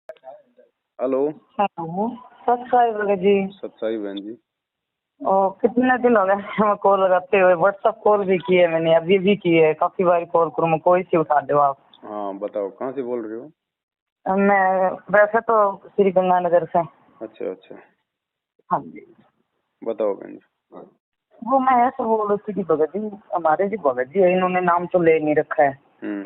Hello. Hello. सत साई जी। सत्साई बहन जी। कितने दिन हो गए मैं कॉल लगाते हुए। व्हाट्सएप कॉल भी की है मैंने, अभी भी की है। काफी बार कॉल करूँ मैं, कोई सी उठा दो आप। हाँ बताओ, कहाँ से बोल रहे हो? मैं वैसे तो श्री गंगानगर से। अच्छा अच्छा। हाँ जी। बताओ बहन जी। वो मैं ऐसा बोल रही थी कि भगत जी, हमारे जो भगत जी है इन्होंने नाम तो ले नहीं रखा है,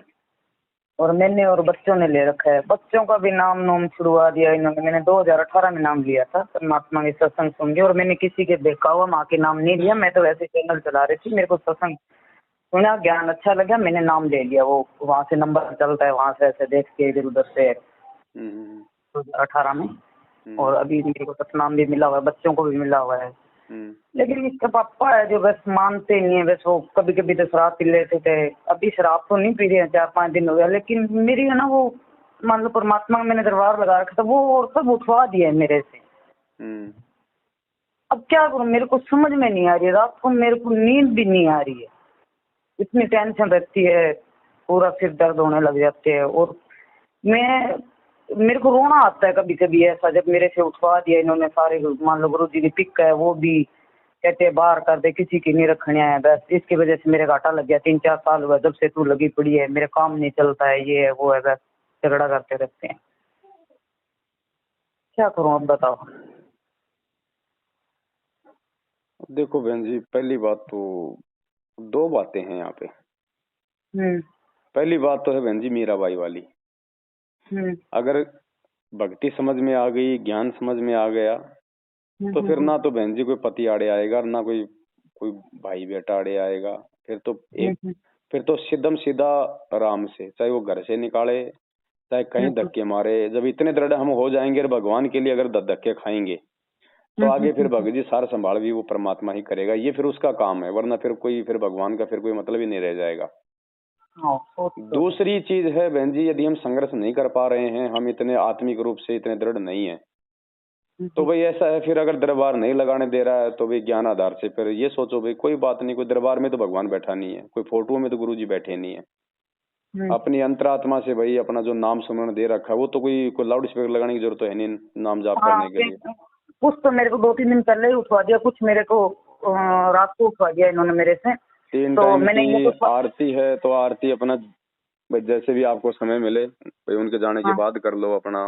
और मैंने और बच्चों ने ले रखा है। बच्चों का भी नाम छुड़वा दिया इन्होंने। मैंने 2018 में नाम लिया था परमात्मा के सत्संग सुन के, और मैंने किसी के देखा हुआ माँ के नाम नहीं लिया। मैं तो वैसे चैनल चला रही थी, मेरे को सत्संग सुना, ज्ञान अच्छा लगा, मैंने नाम ले लिया। वो वहाँ से नंबर चलता है, वहाँ से ऐसे देख के इधर उधर से 2018 में। और अभी मेरे को सतनाम भी मिला हुआ है, बच्चों को भी मिला हुआ है। लेकिन इसके पापा है जो बस मानते नहीं है। बस वो कभी कभी तो शराब पी लेते थे, अभी शराब तो नहीं पी रहे हैं, 4-5 दिन हो गया। लेकिन मेरी है ना वो, मान लो परमात्मा का मैंने दरबार लगा रखा था, वो और सब उठवा दिया है मेरे से। अब क्या करूँ, मेरे को समझ में नहीं आ रही है। रात को मेरे को नींद भी नहीं आ रही है, इतनी टेंशन रहती है, पूरा सिर दर्द होने लग जाते हैं। और मेरे को रोना आता है कभी कभी ऐसा, जब मेरे से उठवा दिया इन्होंने सारे। मान लो गुरु जी की पिक है, वो भी कहते हैं बाहर कर दे, किसी की नहीं रखने है। बस इसकी वजह से मेरे घाटा लग गया। 3-4 साल हुआ जब से तू लगी पड़ी है, मेरे काम नहीं चलता है, ये है वो है, बस झगड़ा करते रहते हैं। क्या करूं अब बताओ। देखो बहन जी, पहली बात तो दो बातें हैं यहाँ पे। पहली बात तो है बहन जी मीराबाई वाली। अगर भक्ति समझ में आ गई, ज्ञान समझ में आ गया, तो फिर ना तो बहन जी कोई पति आड़े आएगा, ना कोई कोई भाई बेटा आड़े आएगा। फिर तो सीधम सीधा आराम से, चाहे वो घर से निकाले, चाहे कहीं धक्के मारे। जब इतने दृढ़ हम हो जाएंगे और भगवान के लिए अगर धक्के खाएंगे, तो आगे फिर भगत जी सार संभाल भी वो परमात्मा ही करेगा। ये फिर उसका काम है, वरना फिर भगवान का फिर कोई मतलब ही नहीं रह जाएगा। दूसरी चीज है बहन जी, यदि हम संघर्ष नहीं कर पा रहे हैं, हम इतने आत्मिक रूप से इतने दृढ़ नहीं है, तो भाई ऐसा है, फिर अगर दरबार नहीं लगाने दे रहा है तो भाई ज्ञान आधार से फिर ये सोचो भाई कोई बात नहीं, कोई दरबार में तो भगवान बैठा नहीं है, कोई फोटो में तो गुरु जी बैठे नहीं है। अपनी अंतरात्मा से भाई अपना जो नाम सुमरण दे रखा है, वो तो कोई लाउड स्पीकर लगाने की जरूरत तो है नहीं नाम जाप करने के लिए। कुछ तो मेरे को 2-3 दिन पहले ही उठवा दिया, कुछ मेरे को रात को उठवा दिया इन्होंने मेरे से। 3 टाइम की आरती है, तो आरती अपना जैसे भी आपको समय मिले भाई उनके जाने के बाद कर लो अपना।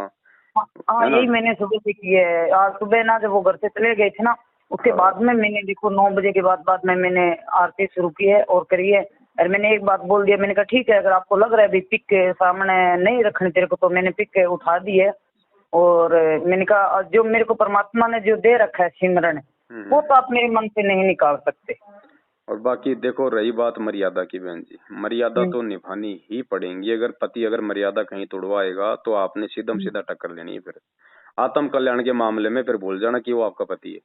हाँ यही मैंने सुबह से की है। आज सुबह ना जब वो घर से चले गए थे ना, उसके बाद में मैंने देखो 9 बजे के बाद में मैंने आरती शुरू की है और करी है। और मैंने एक बात बोल दिया, मैंने कहा ठीक है, अगर आपको लग रहा है अभी पिक के सामने नहीं रखनी तेरे को, तो मैंने पिक के उठा दी है। और मैंने कहा जो मेरे को परमात्मा ने जो दे रखा है सिमरन, वो तो आप मेरे मन से नहीं निकाल सकते। और बाकी देखो, रही बात मर्यादा की बहन जी, मर्यादा तो निभानी ही पड़ेगी। अगर पति अगर मर्यादा कहीं तोड़वाएगा तो आपने सीधम सीधा टक्कर लेनी है। फिर आत्म कल्याण के मामले में फिर भूल जाना कि वो आपका पति है।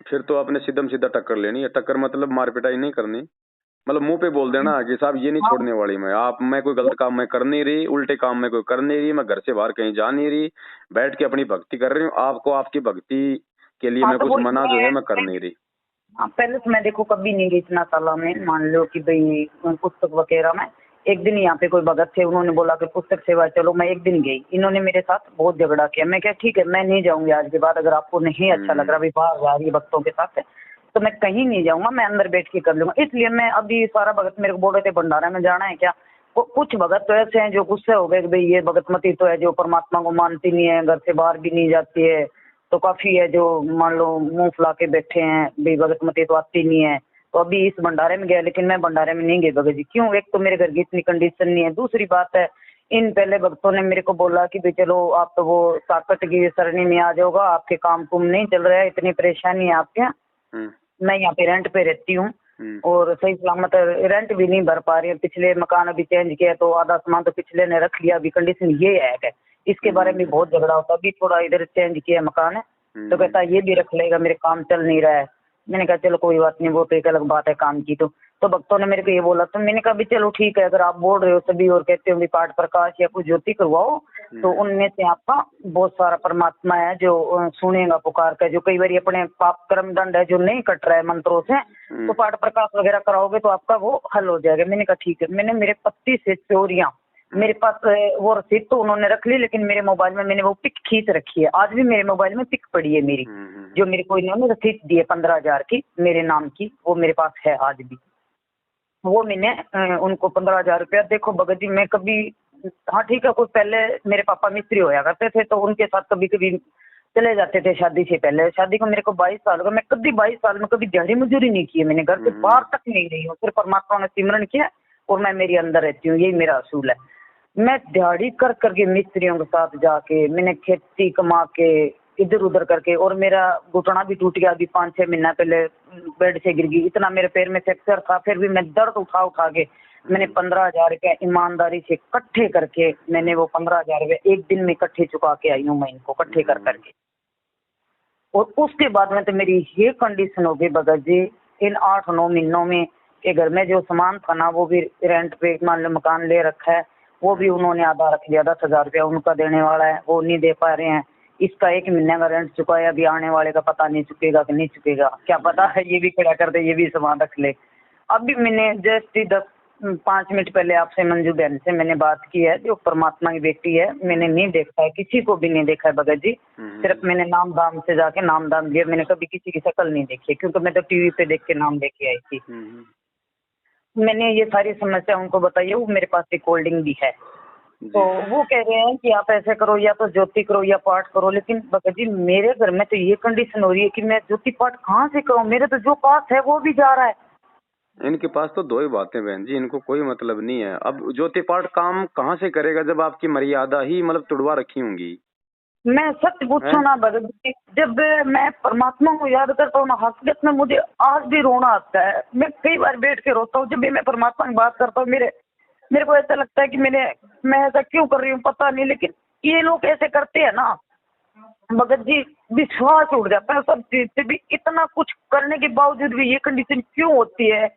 फिर तो आपने सीधम सीधा टक्कर लेनी है। टक्कर मतलब मार पिटाई नहीं करनी, मतलब मुंह पे बोल देना कि साहब ये नहीं छोड़ने वाली मैं कोई गलत काम मैं कर नहीं रही, उल्टे काम मैं कोई कर नहीं रही, मैं घर से बाहर कहीं जा नहीं रही, बैठ के अपनी भक्ति कर रही हूँ। आपको आपकी भक्ति के लिए मैं कुछ मना जो है मैं कर नहीं रही। पहले तो मैं देखो कभी नहीं गई इतना सालों में। मान लो कि भाई पुस्तक वगैरह में एक दिन यहाँ पे कोई भगत थे, उन्होंने बोला कि पुस्तक सेवा चलो, मैं एक दिन गई। इन्होंने मेरे साथ बहुत झगड़ा किया। मैं क्या ठीक है, मैं नहीं जाऊंगी आज के बाद, अगर आपको नहीं अच्छा लग रहा भाई बाहर जा रही है भक्तों के साथ, तो मैं कहीं नहीं जाऊंगा, मैं अंदर बैठ के कर लूंगा। इसलिए मैं अभी सारा भगत मेरे को बोल रहे थे भंडारा में जाना है क्या। कुछ भगत तो ऐसे हैं जो गुस्से हो गए कि भाई ये भगत मती तो है जो परमात्मा को मानती नहीं है, घर से बाहर भी नहीं जाती है। तो काफी है जो मान लो मुंह फुला के बैठे हैं, भाई भगत मती तो आती नहीं है। तो अभी इस भंडारे में गया, लेकिन मैं भंडारे में नहीं गई भगत जी। क्यों, एक तो मेरे घर की इतनी कंडीशन नहीं है, दूसरी बात है इन पहले भक्तों ने मेरे को बोला कि भाई चलो आप तो वो ताकत की सरणी में आ जाओगा, आपके काम कुम नहीं चल रहा है, इतनी परेशानी है आपके। मैं यहाँ पे रेंट पे रहती हूँ और सही सलामत रेंट भी नहीं भर पा रही है। पिछले मकान अभी चेंज किया तो आधा सामान तो पिछले ने रख लिया। अभी कंडीशन ये है, इसके बारे में बहुत झगड़ा होता। अभी थोड़ा इधर चेंज किया मकान है, तो कहता ये भी रख लेगा, मेरे काम चल नहीं रहा है। मैंने कहा चलो कोई बात नहीं, वो तो एक अलग बात है काम की। तो भक्तों ने मेरे को ये बोला, तो मैंने कहा भी चलो ठीक है, अगर आप बोल रहे हो सभी और कहते हो पाठ प्रकाश या कुछ ज्योति करवाओ, तो उनमें से आपका बहुत सारा परमात्मा है जो सुनेगा पुकार का। जो कई बार अपने पाप कर्म दंड है जो नहीं कट रहा है मंत्रों से, तो पाठ प्रकाश वगैरह कराओगे तो आपका वो हल हो जाएगा। मैंने कहा ठीक है। मैंने मेरे पति से चोरियां मेरे पास वो रसीद तो उन्होंने रख ली, लेकिन मेरे मोबाइल में मैंने वो पिक खींच रखी है। आज भी मेरे मोबाइल में पिक पड़ी है मेरी, जो मेरे को इन्होंने रसीद दी है 15,000 की मेरे नाम की, वो मेरे पास है आज भी। वो मैंने उनको 15,000 रुपया, देखो भगत जी मैं कभी, हाँ ठीक है, कोई पहले मेरे पापा मिस्त्री होया करते थे तो उनके साथ कभी कभी चले जाते थे शादी से पहले। शादी को मेरे को 22 साल का, मैं कभी 22 साल में कभी दिहाड़ी मजदूरी नहीं की है, मैंने घर से बाहर तक नहीं रही हूँ, सिर्फ परमात्मा ने सिमरन किया और मैं मेरी अंदर रहती हूँ, यही मेरा असूल है। मैं दिहाड़ी कर करके मिस्त्रियों के साथ जाके मैंने खेती कमा के इधर उधर करके, और मेरा घुटना भी टूट गया अभी 5-6 महीना पहले, बेड से गिर गई, इतना मेरे पैर में फ्रैक्चर था, फिर भी मैं दर्द उठा उठा के मैंने 15,000 रुपया ईमानदारी से इकट्ठे करके, मैंने वो 15,000 रुपया एक दिन में इकट्ठे चुका के आई हूँ मैं इनको इकट्ठे कर करके। और उसके बाद में तो मेरी ये कंडीशन हो गई भगत जी, इन 8-9 महीनों में के घर में जो सामान था ना, वो भी रेंट पे मान लो मकान ले रखा है, वो भी उन्होंने आधा रख लिया, 10,000 रुपया उनका देने वाला है, वो नहीं दे पा रहे हैं। इसका 1 महीने का रेंट चुकाया, अभी आने वाले का पता नहीं चुकेगा कि नहीं चुकेगा, क्या पता है ये भी खड़ा कर दे, ये भी सामान रख ले। अभी मैंने जस्ट 5 मिनट पहले आपसे मंजू बहन से मैंने बात की है, जो परमात्मा की बेटी है, मैंने नहीं देखा है, किसी को भी नहीं देखा है भगत जी, सिर्फ मैंने नाम दाम से जाके नाम दाम दिया, मैंने कभी किसी की शक्ल नहीं देखी, क्योंकि मैं तो टीवी पे देख के नाम लेके आई थी। मैंने ये सारी समस्या उनको बताई है, वो मेरे पास रिकॉर्डिंग भी है। तो वो कह रहे हैं कि आप ऐसे करो, या तो ज्योति करो या पाठ करो, लेकिन भगत जी मेरे घर में तो ये कंडीशन हो रही है कि मैं ज्योति पाठ कहाँ से करूँ, मेरे तो जो पास है वो भी जा रहा है। इनके पास तो दो ही बातें बहन जी, इनको कोई मतलब नहीं है। अब ज्योति पाठ काम कहाँ से करेगा जब आपकी मर्यादा ही मतलब तुड़वा रखी होंगी। मैं सच पूछूं ना भगत जी, जब मैं परमात्मा को याद करता हूँ ना, हकीकत में मुझे आज भी रोना आता है। मैं कई बार बैठ के रोता हूँ जब भी मैं परमात्मा की बात करता हूँ। मेरे को ऐसा लगता है कि मैं ऐसा क्यों कर रही हूँ पता नहीं, लेकिन ये लोग ऐसे करते हैं ना भगत जी, विश्वास उठ जाता है सब चीज से भी। इतना कुछ करने के बावजूद भी ये कंडीशन क्यों होती है?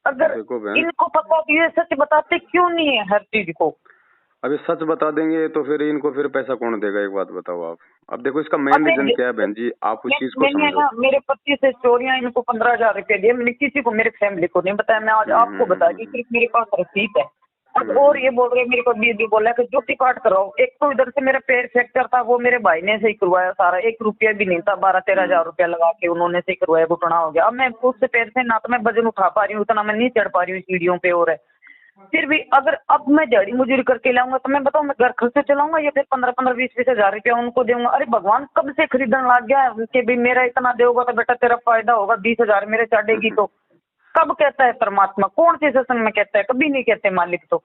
अगर इनको पता कि ये सच बताते क्यों नहीं है हर चीज को? अभी सच बता देंगे तो फिर इनको फिर पैसा कौन देगा, एक बात बताओ आप। अब देखो इसका मेन रीजन क्या है बहन जी, आप उस चीज को समझो। मेरे पति से चोरियां, इनको 15,000 रुपए दिए, मैंने किसी को, मेरे फैमिली को नहीं बताया, मैं आज आपको बता दी, सिर्फ मेरे पास रसीद है। अब और ये बोल रहे मेरे को भी बोला कि ज्योति पाठ कराओ। एक तो इधर से मेरा पैर फ्रैक्चर था, वो मेरे भाई ने सही करवाया सारा, 1 रुपया भी नहीं था, 12-13 हजार रुपया लगा के उन्होंने सही करवाया, घुटना हो गया। अब मैं उससे पैर से ना तो मैं वजन उठा पा रही हूँ, उतना मैं नहीं चढ़ पा रही हूँ सीढ़ियों पे, और फिर भी अगर अब मैं दिहाड़ी मजदूरी करके लाऊंगा तो मैं बताऊँ मैं घर खर्च से चलाऊंगा या फिर 15-15, 20-20 हजार रुपया उनको दूंगा? अरे भगवान कब से खरीदने लग गया है कि भी मेरा इतना दोगे तो बेटा तेरा फायदा होगा, 20,000 मेरे चढ़ेगी। तो कब कहता है परमात्मा? कौन से सत्संग में कहता है? कभी नहीं कहते मालिक। तो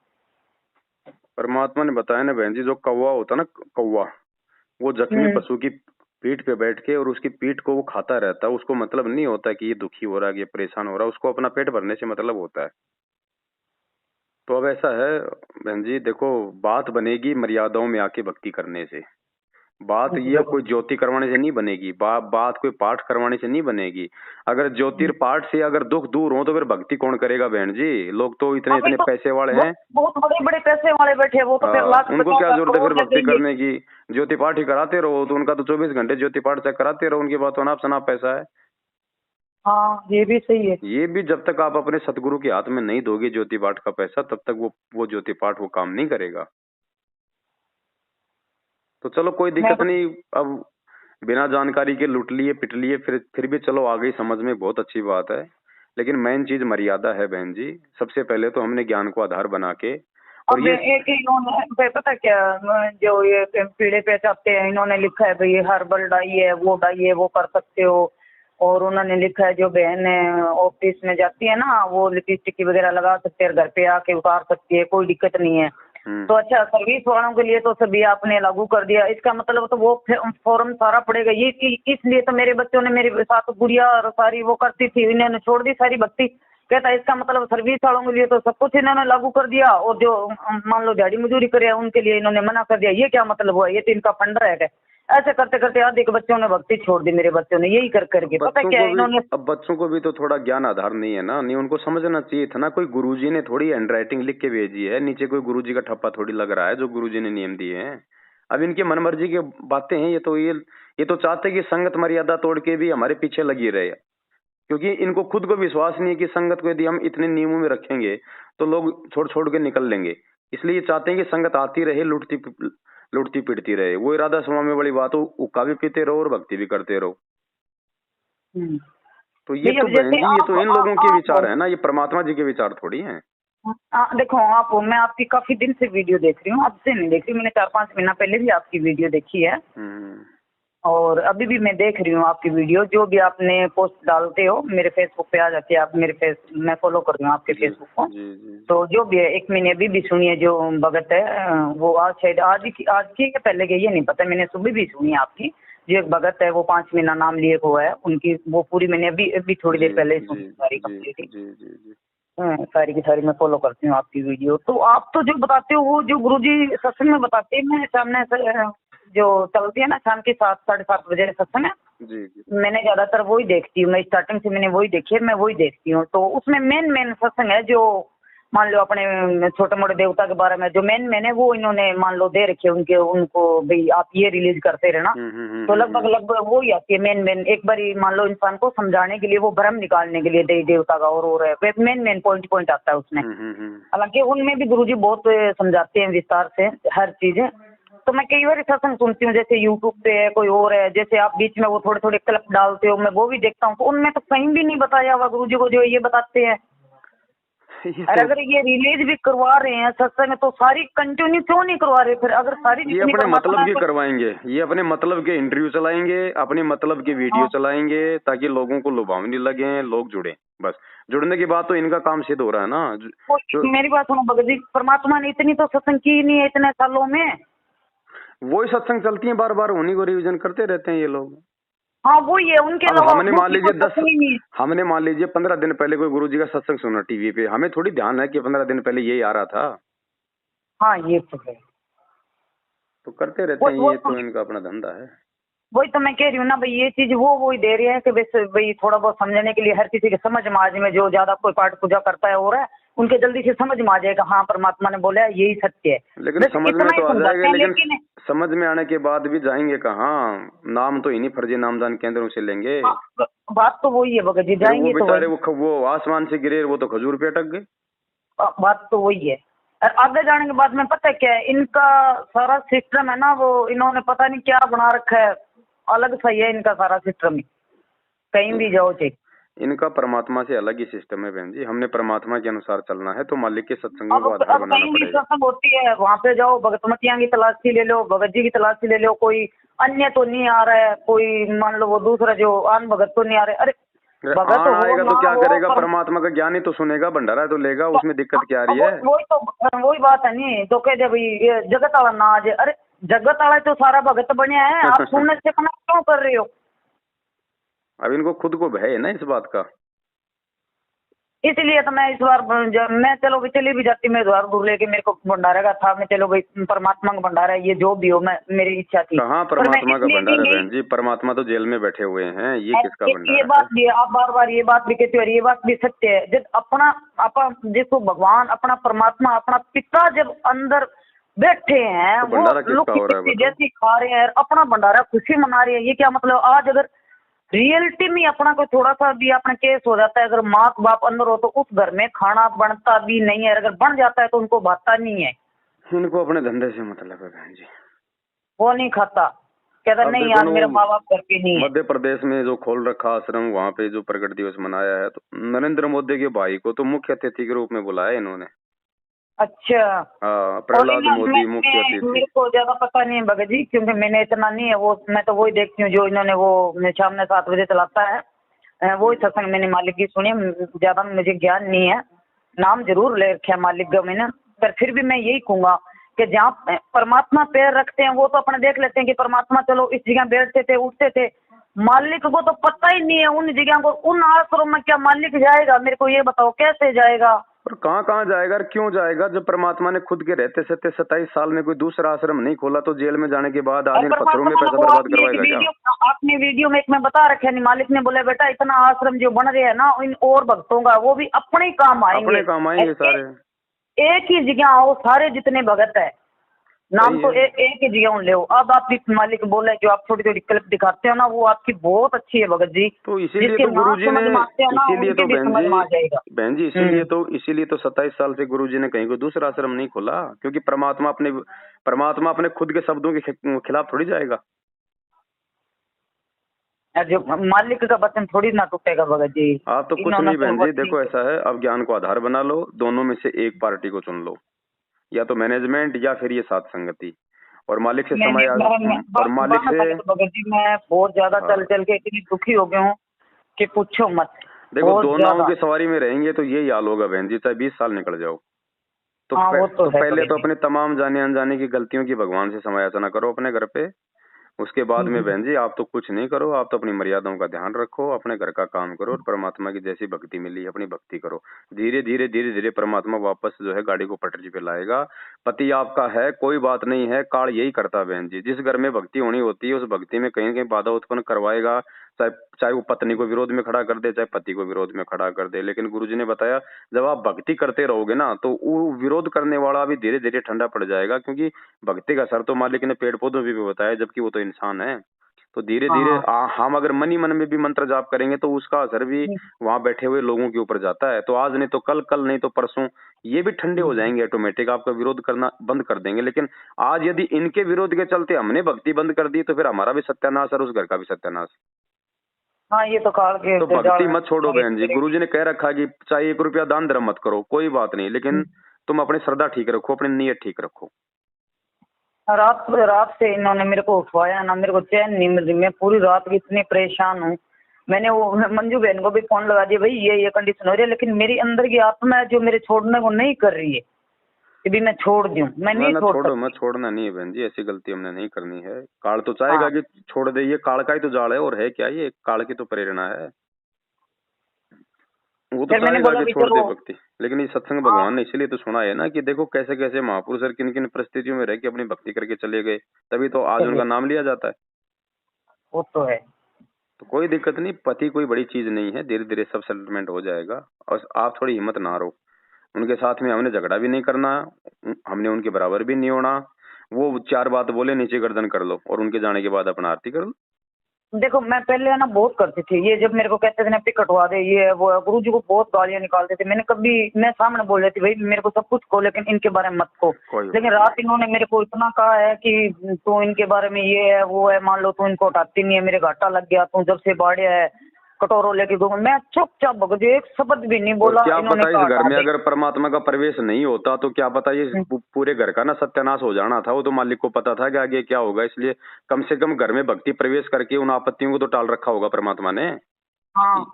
परमात्मा ने बताया ना बहन जी, जो कौवा होता ना, कौवा, वो जख्मी पशु की पीठ पे बैठ के और उसकी पीठ को वो खाता रहता है, उसको मतलब नहीं होता कि ये दुखी हो रहा है, ये परेशान हो रहा है, उसको अपना पेट भरने से मतलब होता है। तो अब ऐसा है बहन जी, देखो बात बनेगी मर्यादाओं में आके भक्ति करने से। बात ये कोई ज्योति करवाने से नहीं बनेगी, बात कोई पाठ करवाने से नहीं बनेगी। अगर ज्योतिर्पाठ से अगर दुख दूर हो तो फिर भक्ति कौन करेगा बहन जी? लोग तो इतने इतने पैसे वाले हैं, बहुत बड़े बड़े पैसे वाले बैठे, वो तो फिर लाख, उनको क्या जरूरत है फिर भक्ति करने की? ज्योति पाठ ही कराते रहो, तो उनका तो 24 घंटे ज्योति पाठ से कराते रहो, उनके पास तो अनाप शनाप पैसा है। हाँ ये भी सही है। ये भी जब तक आप अपने सतगुरु के हाथ में नहीं दोगे ज्योति पाठ का पैसा, तब तक वो ज्योति पाठ वो काम नहीं करेगा। तो चलो कोई दिक्कत नहीं, अब बिना जानकारी के लूट लिए पिट लिए, फिर भी चलो आ गई समझ में, बहुत अच्छी बात है। लेकिन मेन चीज मर्यादा है बहन जी। सबसे पहले तो हमने ज्ञान को आधार बना के, और ये एक इन्होंने पता क्या, जो ये पीड़े पे चाहते हैं, इन्होंने लिखा है भाई हर्बल डाई है, वो डाई है, वो कर सकते हो। और उन्होंने लिखा है जो बहन ऑफिस में जाती है ना, वो लिपस्टिक वगैरह लगा सकते हैं, घर पे आके उतार सकती है, कोई दिक्कत नहीं है। तो अच्छा, सर्विस वालों के लिए तो सभी आपने लागू कर दिया, इसका मतलब तो वो फॉर्म सारा पड़ेगा। ये इसलिए तो मेरे बच्चों ने मेरे साथ गुड़िया और सारी वो करती थी, इन्होंने छोड़ दी सारी भक्ति। कहता है इसका मतलब सर्विस वालों के लिए तो सब कुछ इन्होंने लागू कर दिया, और जो मान लो दिहाड़ी मजदूरी करे उनके लिए इन्होंने मना कर दिया। ये क्या मतलब हुआ? ये तो इनका फंडा है। ऐसे करते करते आधे के बच्चों ने भक्ति छोड़ दी, मेरे बच्चों ने यही कर करके। पता क्या है इन्होंने, अब बच्चों को भी तो थोड़ा ज्ञान आधार नहीं है ना, नहीं उनको समझना चाहिए था ना। कोई गुरुजी ने थोड़ी हैंडराइटिंग लिख के भेजी है, नीचे कोई गुरुजी का ठप्पा थोड़ी लग रहा है जो गुरुजी ने नियम दिए हैं। अब इनकी मनमर्जी की बातें हैं, ये तो चाहते कि संगत मर्यादा तोड़ के भी हमारे पीछे लगी रहे, क्योंकि इनको खुद को विश्वास नहीं है कि संगत को यदि हम इतने नियमों में रखेंगे तो लोग छोड़ छोड़ के निकल लेंगे। इसलिए चाहते हैं कि संगत आती रहे, लुटती पिटती रहे। वो राधा स्वामी वाली बात हो, हुक्का भी पीते रहो और भक्ति भी करते रहो। तो ये तो बहन जी, ये तो इन लोगों के विचार है ना, ये परमात्मा जी के विचार थोड़ी हैं। देखो आप, मैं आपकी काफी दिन से वीडियो देख रही हूँ, अब से नहीं देख रही, मैंने 4-5 महीना पहले भी आपकी वीडियो देखी है और अभी भी मैं देख रही हूँ आपकी वीडियो। जो भी आपने पोस्ट डालते हो मेरे फेसबुक पे आ जाती है, आप मेरे मैं फॉलो कर रही हूँ आपके फेसबुक को। तो जो भी है, एक मैंने अभी भी सुनी है जो भगत है, वो आज शायद आज की या पहले की ये नहीं पता, मैंने सुबह भी सुनी है आपकी। जो एक भगत है वो 5 महीना नाम लिए हुआ है, उनकी वो पूरी मैंने अभी थोड़ी देर पहले सुनी, सारी कंप्लीट सारी की सारी मैं फॉलो करती हूँ आपकी वीडियो। तो आप तो जो बताते हो वो जो गुरुजी सत्संग में बताते हैं, मैं सामने से जो चलती है ना शाम के 7-7:30 बजे सत्संग है, मैंने ज्यादातर वही देखती हूँ, मैं स्टार्टिंग से मैंने वही देखी है, मैं वही देखती हूँ। तो उसमें मेन सत्संग है जो मान लो अपने छोटे मोटे देवता के बारे में जो मेन है वो इन्होंने मान लो दे रखे उनको भाई आप ये रिलीज करते रहना। तो लगभग वो ही आती है मेन एक बार मान लो इंसान को समझाने के लिए, वो भ्रम निकालने के लिए देवता का और मेन पॉइंट आता है उसमें। हालांकि उनमें भी गुरुजी बहुत समझाते हैं विस्तार से हर चीज। तो मैं कई बार सत्संग सुनती हूँ, जैसे यूट्यूब पे है, कोई और है, जैसे आप बीच में वो थोड़े क्लिप डालते हो, मैं वो भी देखता हूँ। तो उनमें तो कहीं भी नहीं बताया हुआ गुरुजी को जो ये बताते हैं। और अगर ये रिलीज भी करवा रहे हैं सत्संग तो सारी कंटिन्यू क्यों नहीं करवा रहे फिर? अगर सारी ये अपने मतलब की करवाएंगे, ये अपने मतलब के इंटरव्यू चलाएंगे, अपने मतलब के वीडियो चलाएंगे ताकि लोगों को लुभावनी लगे, लोग जुड़े। बस जुड़ने के बाद तो इनका काम सिद्ध हो रहा है ना। मेरी बात सुनो भगत जी, परमात्मा ने इतनी तो सत्संग की नहीं है इतने सालों में। वही सत्संग चलती है, बार बार उन्हीं को रिविजन करते रहते हैं ये लोग। हाँ वो ये उनके अलावा हमने मान लीजिए 15 दिन पहले कोई गुरुजी का सत्संग सुना टीवी पे, हमें थोड़ी ध्यान है कि 15 दिन पहले यही आ रहा था। हाँ ये तो है, तो करते रहते हैं, ये तो इनका अपना धंधा है। वही तो मैं कह रही हूँ ना भाई, ये चीज वो ही दे रही है कि वैसे भाई थोड़ा बहुत समझने के लिए, हर किसी के समझ में आज में जो ज्यादा कोई पाठ पूजा करता है और उनके जल्दी से समझ में आ जाएगा, हाँ परमात्मा ने बोला यही सत्य है। लेकिन समझ में तो आ जाएगा, लेकिन समझ में आने के बाद भी जाएंगे कहाँ? नाम तो इन्हीं फर्जी नामदान केंद्रों से लेंगे। बात तो वही है भगत जी, जाएंगे तो बेचारे वो आसमान से गिरे, वो तो खजूर पे अटक गए। बात तो वही है। और आगे जाने के बाद में पता है क्या है, इनका सारा सिस्टम है ना, वो इन्होंने पता नहीं क्या बना रखा है, अलग सा ही है इनका सारा सिस्टम। कहीं भी जाओ चाहिए इनका परमात्मा से अलग ही सिस्टम है बहन जी। हमने परमात्मा के अनुसार चलना है तो मालिक के सत्संगों को आधार बनाना पड़ेगा। सत्संग होती है वहाँ पे जाओ, भगतमतियां की तलाशी ले लो, भगत जी की तलाशी ले लो, कोई अन्य तो नहीं आ रहा है, कोई मान लो वो दूसरा जो आन भगत तो नहीं आ रहे। अरे भगत आएगा तो क्या करेगा? परमात्मा का ज्ञान ही तो सुनेगा, भंडारा तो लेगा, उसमें दिक्कत क्या आ रही है? वही बात है नहीं तो कह दे भाई जगत वाला ना आ जाए। अरे जगत वाला तो सारा भगत बने है, आप सुनने से मना क्यों कर रहे हो? अब इनको खुद को भय है ना इस बात का, इसलिए तो मैं इस बार मैं चलो भी चली भी जाती, मैं द्वार दूर लेके, मेरे को भंडारा का था, मैं चलो भाई परमात्मा का भंडारा है ये जो भी हो, मैं मेरी इच्छा थी। कहाँ परमात्मा का भंडारा बहन जी? परमात्मा तो जेल में बैठे हुए हैं, ये किसका भंडारा? ये बात भी आप बार बार ये बात भी कहते हो, ये बात भी सत्य है। जब अपना देखो भगवान अपना परमात्मा अपना पिता जब अंदर बैठे हैं, वो लोग जैसी खा रहे हैं, अपना भंडारा खुशी मना रहे हैं, ये क्या मतलब? आज अगर रियलिटी में अपना कोई थोड़ा सा भी अपना केस हो जाता है, अगर माँ बाप अंदर हो तो उस घर में खाना बनता भी नहीं है, अगर बन जाता है तो उनको भाता नहीं है। इनको अपने धंधे से मतलब है बहन जी, वो नहीं खाता, कहता नहीं यार मेरा माँ बाप घर पे नहीं है। मध्य प्रदेश में जो खोल रखा आश्रम, वहाँ पे जो प्रगट दिवस मनाया है, तो नरेंद्र मोदी के भाई को तो मुख्य अतिथि के रूप में बुलाया इन्होंने। अच्छा प्रहलाद मोदी मुख्य अतिथि। मेरे को ज्यादा पता नहीं है भगत जी, क्योंकि मैंने इतना नहीं है वो, मैं तो वही देखती हूँ जो इन्होंने वो शाम में 7 बजे चलाता है, वही सत्संग मैंने मालिक की सुनी, ज्यादा मुझे ज्ञान नहीं है। नाम जरूर ले रखा है मालिक का मैंने, पर फिर भी मैं यही कहूंगा कि जहाँ परमात्मा पैर रखते हैं वो तो अपने देख लेते हैं कि परमात्मा चलो इस जगह बैठते थे उठते थे, मालिक को तो पता ही नहीं है उन जगह को, उन आश्रम में क्या मालिक जाएगा? मेरे को ये बताओ कैसे जाएगा? और कहाँ जाएगा और क्यों जाएगा? जब परमात्मा ने खुद के रहते 27 साल में कोई दूसरा आश्रम नहीं खोला तो जेल में जाने के बाद आदमी पत्थरों में पैसा बर्बाद करवाएगा क्या? आपने वीडियो में एक में बता रखे है, मालिक ने बोला बेटा इतना आश्रम जो बन रहे हैं ना इन और भक्तों का, वो भी अपने काम आएंगे, सारे एक ही जगह आओ सारे जितने भगत है, नाम तो एक ही जगह ले। अब आप इस मालिक बोले जो आप छोटी छोटी क्लिप दिखाते हो ना, वो आपकी बहुत अच्छी है भगत जी। तो इसीलिए तो गुरुजी ने, इसीलिए तो बहन जी इसीलिए तो 27 साल से गुरुजी ने कहीं कोई दूसरा आश्रम नहीं खोला, क्योंकि परमात्मा अपने खुद के शब्दों के खिलाफ थोड़ी जाएगा। जो मालिक का वचन थोड़ी ना टूटेगा भगत जी। आप तो कुछ नहीं बहन जी, देखो ऐसा है, अब ज्ञान को आधार बना लो, दोनों में से एक पार्टी को चुन लो, या तो मैनेजमेंट या फिर ये साथ संगति, और मालिक से समय और मालिक से। भगत जी मैं बहुत ज्यादा चल के इतनी दुखी हो गया हूँ कि पूछो मत। देखो दो नावों की सवारी में रहेंगे तो यही हाल होगा बहन जी, चाहे 20 साल निकल जाओ। तो पहले तो अपने तमाम जाने अनजाने की गलतियों की भगवान से समायाचना करो अपने घर पे। उसके बाद में बहन जी आप तो कुछ नहीं करो, आप तो अपनी मर्यादाओं का ध्यान रखो, अपने घर का काम करो और परमात्मा की जैसी भक्ति मिली अपनी भक्ति करो। धीरे धीरे परमात्मा वापस जो है गाड़ी को पटरी पे लाएगा। पति आपका है, कोई बात नहीं है, काल यही करता है बहन जी। जिस घर में भक्ति होनी होती है उस भक्ति में कहीं कहीं बाधा उत्पन्न करवाएगा, चाहे वो पत्नी को विरोध में खड़ा कर दे, चाहे पति को विरोध में खड़ा कर दे। लेकिन गुरुजी ने बताया जब आप भक्ति करते रहोगे ना तो वो विरोध करने वाला भी धीरे धीरे ठंडा पड़ जाएगा, क्योंकि भक्ति का असर तो मालिक ने पेड़ पौधों भी बताया, जबकि वो तो इंसान है। तो धीरे धीरे हम अगर मन ही मन में भी मंत्र जाप करेंगे तो उसका असर भी वहां बैठे हुए लोगों के ऊपर जाता है। तो आज नहीं तो कल, कल नहीं तो परसों ये भी ठंडे हो जाएंगे ऑटोमेटिक, आपका विरोध करना बंद कर देंगे। लेकिन आज यदि इनके विरोध के चलते हमने भक्ति बंद कर दी तो फिर हमारा भी सत्यानाश और उस घर का भी सत्यानाश। हाँ ये तो काल के तो भक्ति मत छोड़ो बहन जी। गुरुजी ने कह रखा कि चाहे 1 रुपया दान धर्म मत करो, कोई बात नहीं, लेकिन तुम अपनी श्रद्धा ठीक रखो, अपनी नीयत ठीक रखो। रात से इन्होंने मेरे को उठवाया ना, मेरे को चैन नहीं मिल रही, मैं पूरी रात की इतनी परेशान हूँ। मैंने वो मंजू बहन को भी फोन लगा दिया, भाई ये कंडीशन हो रही है, लेकिन मेरी अंदर की आत्मा है जो मेरे छोड़ने को नहीं कर रही है कि भी मैं छोड़ दूं। मैं नहीं छोड़ छोड़ो मत, छोड़ना नहीं है बहन जी, ऐसी गलती हमने नहीं करनी है। काल तो चाहेगा कि छोड़ दे, ये काल का ही तो जाल है और है क्या, ये काल की तो प्रेरणा है। वो तो चाहेगा कि छोड़ दे भक्ति, लेकिन ये सत्संग भगवान ने इसीलिए तो सुना है ना कि देखो कैसे कैसे महापुरुष और किन किन परिस्थितियों में रह के अपनी भक्ति करके चले गए, तभी तो आज उनका नाम लिया जाता है। वो तो है, तो कोई दिक्कत नहीं, पति कोई बड़ी चीज नहीं है, धीरे धीरे सब सेटलमेंट हो जाएगा। और आप थोड़ी हिम्मत ना हारो, उनके साथ में हमने झगड़ा भी नहीं करना, हमने उनके बराबर भी नहीं होना। वो 4 बात बोले नीचे गर्दन कर लो और उनके जाने के बाद अपना आरती कर लो। देखो मैं पहले ना बहुत करती थी, ये जब मेरे को कहते थे ना पिक कटवा दे, ये वो गुरु जी को बहुत गालियां निकालते थे। मैं सामने बोल रही थी भाई मेरे को सब कुछ कहो लेकिन इनके बारे में मत कहो। लेकिन रात इन्होंने मेरे को इतना कहा है कि तू इनके बारे में ये है वो है, मान लो तू इनको उठाती नहीं है, मेरे घाटा लग गया, तू जब से बाढ़ है कटोरों लेके घूम। मैं चुपचाप भगत जी एक शब्द भी नहीं बोला। क्या पता इस घर में अगर परमात्मा का प्रवेश नहीं होता तो क्या पता ये पूरे घर का ना सत्यानाश हो जाना था। वो तो मालिक को पता था कि आगे क्या होगा, इसलिए कम से कम घर में भक्ति प्रवेश करके उन आपत्तियों को तो टाल रखा होगा परमात्मा ने। हाँ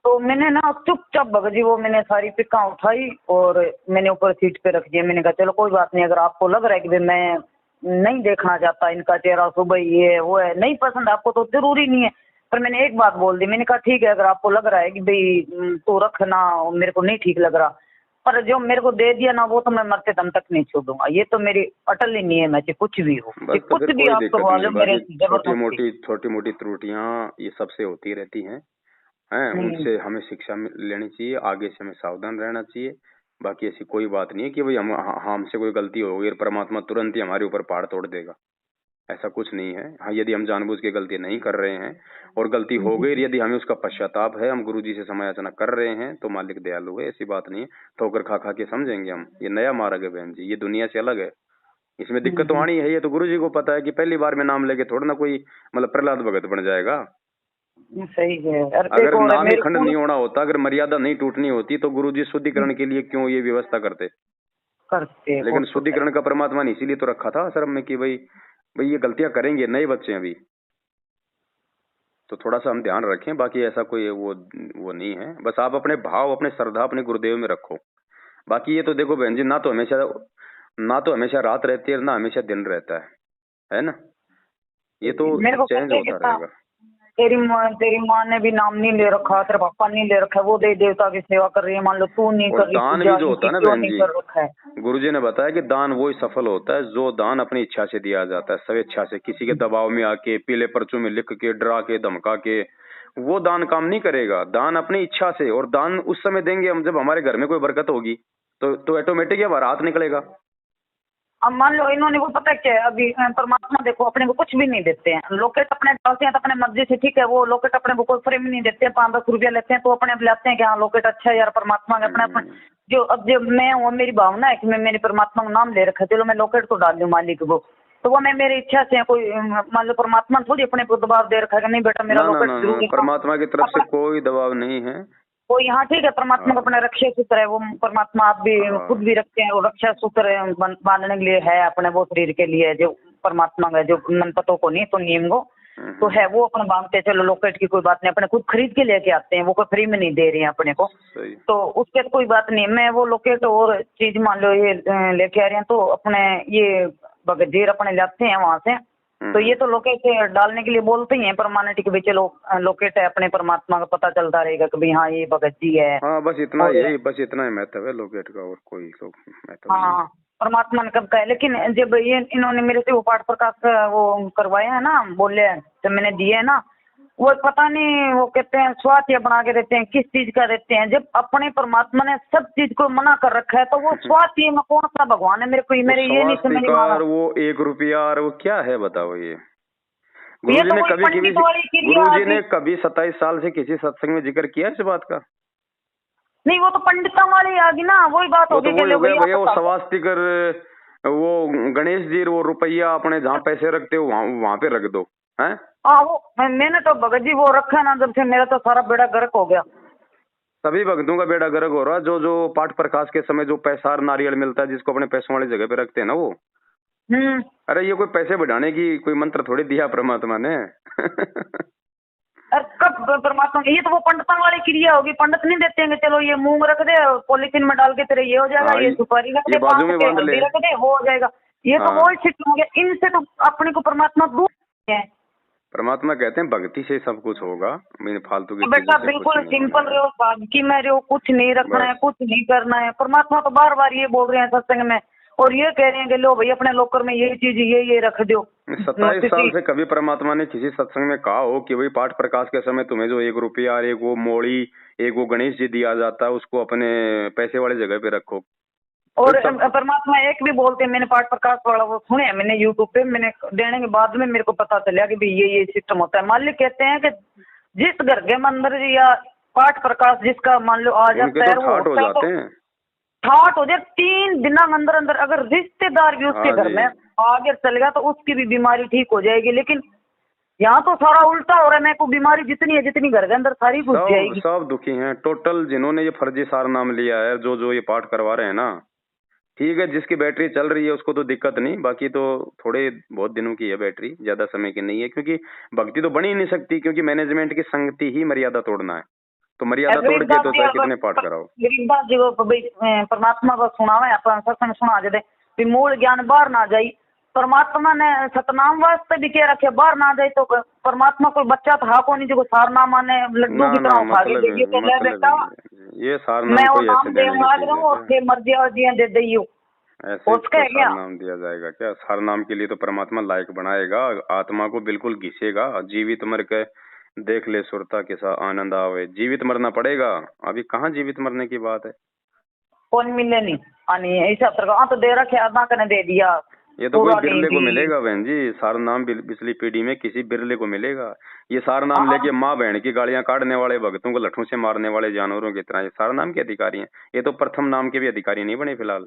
तो मैंने ना चुपचाप भगत जी वो मैंने सारी पिक्का उठाई और मैंने ऊपर सीट पे रख दिया। मैंने कहा चलो कोई बात नहीं, अगर आपको लग रहा है कि मैं नहीं देखना चाहता इनका चेहरा सुबह ये है वो है, नहीं पसंद आपको तो जरूरी नहीं है। पर मैंने एक बात बोल दी, मैंने कहा ठीक है अगर आपको लग रहा है कि भाई तो रखना, मेरे को नहीं ठीक लग रहा, पर जो मेरे को दे दिया ना वो तो मैं मरते दम तक नहीं छोड़ूंगा। ये तो मेरी अटल ही नहीं है, मैं कुछ भी हो कुछ भी आप करवा लो मेरे। छोटी मोटी त्रुटियां ये सबसे होती रहती हैं, उनसे हमें शिक्षा लेनी चाहिए, आगे से हमें सावधान रहना चाहिए। बाकी ऐसी कोई बात नहीं है कि भाई हमसे कोई गलती हो गई और परमात्मा तुरंत ही हमारे ऊपर पहाड़ तोड़ देगा, ऐसा कुछ नहीं है। हाँ यदि हम जानबूझ के गलती नहीं कर रहे हैं और गलती हो गई, यदि हमें उसका पश्चाताप है, हम गुरुजी से समायाचना कर रहे हैं तो मालिक दयालु है, ऐसी बात नहीं है। ठोकर खा खा के समझेंगे हम, ये नया मार्ग है बहन जी, ये दुनिया से अलग है, इसमें दिक्कत तो आनी है। ये तो गुरुजी को पता है कि पहली बार में नाम लेके थोड़ा ना कोई मतलब प्रहलाद भगत बन जाएगा। सही है। अगर नाम ही खंड नहीं होना होता, अगर मर्यादा नहीं टूटनी होती तो गुरुजी शुद्धिकरण के लिए क्यों ये व्यवस्था करते। लेकिन शुद्धिकरण का परमात्मा ने इसीलिए तो रखा था आश्रम में कि भाई ये गलतियां करेंगे, नए बच्चे अभी, तो थोड़ा सा हम ध्यान रखें। बाकी ऐसा कोई वो नहीं है, बस आप अपने भाव अपने श्रद्धा अपने गुरुदेव में रखो। बाकी ये तो देखो बहन जी, ना तो हमेशा रात रहती है ना हमेशा दिन रहता है ना, ये तो चेंज होता रहेगा। तेरी माँ ने भी नाम नहीं ले रखा, तेरे पापा नहीं ले रखा, वो देवी देवता की सेवा कर रही है, मान लो तू नहीं कर रही। दान भी जो होता है ना बहन जी, गुरुजी ने बताया कि दान वो ही सफल होता है जो दान अपनी इच्छा से दिया जाता है, स्वेच्छा से, किसी के दबाव में आके पीले पर्चों में लिख के डरा के धमका के, वो दान काम नहीं करेगा। दान अपनी इच्छा से, और दान उस समय देंगे हम जब हमारे घर में कोई बरकत होगी, तो ऑटोमेटिक ये बारात निकलेगा। अब मान लो इन्होंने वो पता क्या है, अभी परमात्मा देखो अपने को कुछ भी नहीं देते हैं, लोकेट अपने डालते हैं तो अपने मर्जी से, ठीक है, वो लोकेट अपने को कोई फ्री में नहीं देते हैं, 5-10 रुपया लेते हैं तो अपने आप लाते हैं कि हाँ लोकेट अच्छा है यार परमात्मा का अपने जो अब जो मैं वो मेरी भावना है कि मैं मेरे परमात्मा का नाम ले रखा है, चलो मैं लोकेट तो डाल दूं मालिक को, तो वो मैं मेरी इच्छा से कोई मान लो परमात्मा थोड़ी अपने को दबाव दे रखा है कि नहीं बेटा मेरा लोकेट जरूरी, परमात्मा की तरफ से कोई दबाव नहीं है। वो यहाँ ठीक है, परमात्मा का अपने रक्षा सूत्र है, वो परमात्मा आप भी खुद भी रखते हैं, वो रक्षा सूत्र बांधने के लिए है अपने, वो शरीर के लिए जो परमात्मा का जो मनपतों को नहीं तो नियम को तो है, वो अपने बांधते हैं। चलो लोकेट की कोई बात नहीं, अपने खुद खरीद के लेके आते हैं, वो कोई फ्री में नहीं दे रहे हैं अपने को, तो उसके तो कोई बात नहीं। मैं वो लोकेट और चीज मान लो ये लेके आ रहे हैं तो अपने ये बगजीर अपने लाते हैं वहां से, तो ये तो लोकेट डालने के लिए बोलते ही हैं परमानेंट कि भाई चलो लोकेट है अपने परमात्मा का पता चलता रहेगा कि भाई हाँ ये भगत जी है। हाँ बस इतना ही, बस इतना ही महत्व है लोकेट का, और कोई तो महत्व नहीं। हाँ परमात्मा ने कब का है, लेकिन जब ये इन्होंने मेरे से वो पाठ प्रकाश का वो करवाया है ना, बोले तो मैंने दिए है ना, वो पता नहीं वो कहते हैं स्वास्थ्य बना के देते हैं, किस चीज का देते हैं, जब अपने परमात्मा ने सब चीज को मना कर रखा है तो वो स्वास्थ्य में कौन सा भगवान है, मेरे को मेरे ये नहीं समझ में आ रहा। वो 1 रुपया और वो क्या है बताओ ये। गुरुजी ने कभी 27 साल से किसी सत्संग में जिक्र किया इस बात का? नहीं, वो तो पंडितों वाली आ गई ना, वही बात होगी कि भैया वो स्वास्तिकर वो गणेश जी वो रुपया अपने जहाँ पैसे रखते हो वहाँ पे रख दो हैं। हाँ वो मैंने तो भगत जी वो रखा ना, जब से मेरा तो सारा बेड़ा गर्क हो गया। सभी भक्तों का बेड़ा गर्क हो रहा, जो पाठ प्रकाश के समय जो पैसा नारियल मिलता है जिसको अपने पैसों वाली जगह पे रखते हैं ना वो। अरे ये कोई पैसे बढ़ाने की कोई मंत्र थोड़ी दिया परमात्मा ने। कब परमात्मा ये तो वो पंडितों वाली क्रिया होगी, पंडित नहीं देते हैं चलो ये मूंग रख दे पॉलिथीन में डाल के तेरे ये हो जाएगा, ये सुपारी रख दे, बाजू में बांध ले रख दे वो हो जाएगा, ये तो वो सिस्टम हो गया। इनसे तो अपने को परमात्मा दूर है। परमात्मा कहते हैं भक्ति से सब कुछ होगा, मैंने फालतू की बेटा बिल्कुल सिंपल रहो, सादगी में रहो, कुछ नहीं रखना है, कुछ नहीं करना है। परमात्मा तो बार बार ये बोल रहे हैं सत्संग में, और ये कह रहे हैं कि लो भाई अपने लोकर में ये चीज ये रख दो। 27 साल से कभी परमात्मा ने किसी सत्संग में कहा हो कि भाई पाठ प्रकाश के समय तुम्हें जो 1 रुपया और एक वो मोड़ी एक वो गणेश जी दिया जाता है उसको अपने पैसे वाली जगह पे रखो। और परमात्मा एक भी बोलते हैं, मैंने पाठ प्रकाश वाला वो सुने मैंने यूट्यूब पे, मैंने देने के बाद में मेरे को पता चला कि भाई ये सिस्टम होता है। मालिक कहते हैं कि जिस घर के मंदिर या पाठ प्रकाश जिसका मान लो आ जाता है वो हो जाते हैं, ठाट हो जाए 3 दिन अंदर अंदर, अगर रिश्तेदार भी उसके घर में आगे चल गया तो उसकी भी बीमारी ठीक हो जाएगी। लेकिन यहाँ तो सारा उल्टा हो रहा है, मेरे को बीमारी जितनी है जितनी घर के अंदर सारी घुस जाएगी। सब दुखी हैं टोटल जिन्होंने ये फर्जी सार नाम लिया है, जो ये पाठ करवा रहे हैं ना। ठीक है जिसकी बैटरी चल रही है उसको तो दिक्कत नहीं, बाकी तो थोड़े बहुत दिनों की है बैटरी, ज्यादा समय की नहीं है, क्योंकि भक्ति तो बनी ही नहीं सकती, क्योंकि मैनेजमेंट की संगति ही मर्यादा तोड़ना है, तो मर्यादा तोड़ के तो चाहे कितने पाठ कराओ। गरीबदास जी को परमात्मा को सुनावे अपन सत्संग सुना दे मूल ज्ञान बाहर ना जाई, परमात्मा ने सतनाम वास्ते भी कह रखे बाहर ना जाए, तो परमात्मा कोई बच्चा था को नहीं जो सार नाम माने लड्डू की तरह खा के दे तो ले बेटा ये सार नाम कोई ऐसे देने मांग रहा हूं और के मर्जी दे दइयो ऐसे उसका क्या नाम दिया जाएगा क्या? सार नाम के लिए तो परमात्मा लायक बनाएगा, आत्मा को बिल्कुल घिसेगा, जीवित मर के देख ले सुरता के साथ आनंद आवे, जीवित मरना पड़ेगा। अभी कहाँ जीवित मरने की बात है, कौन मिले नहीं आनी ऐसा तो दे रखे आत्मा कने दे दिया। ये तो कोई बिरले को मिलेगा बहन जी, सार नाम पिछली पीढ़ी में किसी बिरले को मिलेगा। ये सार नाम लेके माँ बहन की गालियां काटने वाले, भक्तों को लठों से मारने वाले जानवरों की तरह ये सार नाम के अधिकारी हैं। ये तो प्रथम नाम के भी अधिकारी नहीं बने फिलहाल।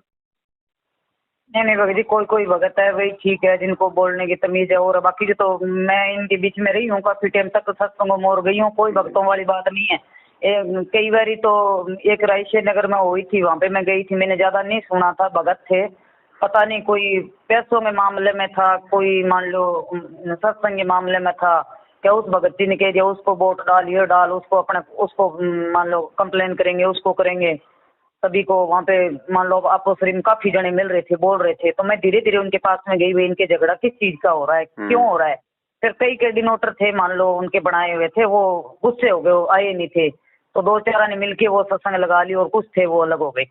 नहीं भगत जी कोई भगत है वही ठीक है जिनको बोलने की तमीज है, और बाकी जो तो मैं इनके बीच में रही हूँ काफी टाइम तक, तो सत्संगों में और गई हूँ, कोई भक्तों वाली बात नहीं है। कई बारी तो एक रायशे नगर में हुई थी, वहां पे मैं गई थी, मैंने ज्यादा नहीं सुना था, भगत थे, पता नहीं कोई पैसों में मामले में था, कोई मान लो सत्संग के मामले में था, क्या उस भगत जी ने कह दिया उसको वोट डाल ये डाल, उसको अपने उसको मान लो कंप्लेन करेंगे उसको करेंगे, सभी को वहाँ पे मान लो आपस में काफी जने मिल रहे थे बोल रहे थे, तो मैं धीरे धीरे उनके पास में गई, भाई इनके झगड़ा किस चीज का हो रहा है, क्यों हो रहा है। फिर कई कोऑर्डिनेटर थे मान लो उनके बनाए हुए थे, वो गुस्से हो गए, वो आए नहीं थे, तो 2-4 ने मिलके वो सत्संग लगा ली, और कुछ थे वो अलग हो गए।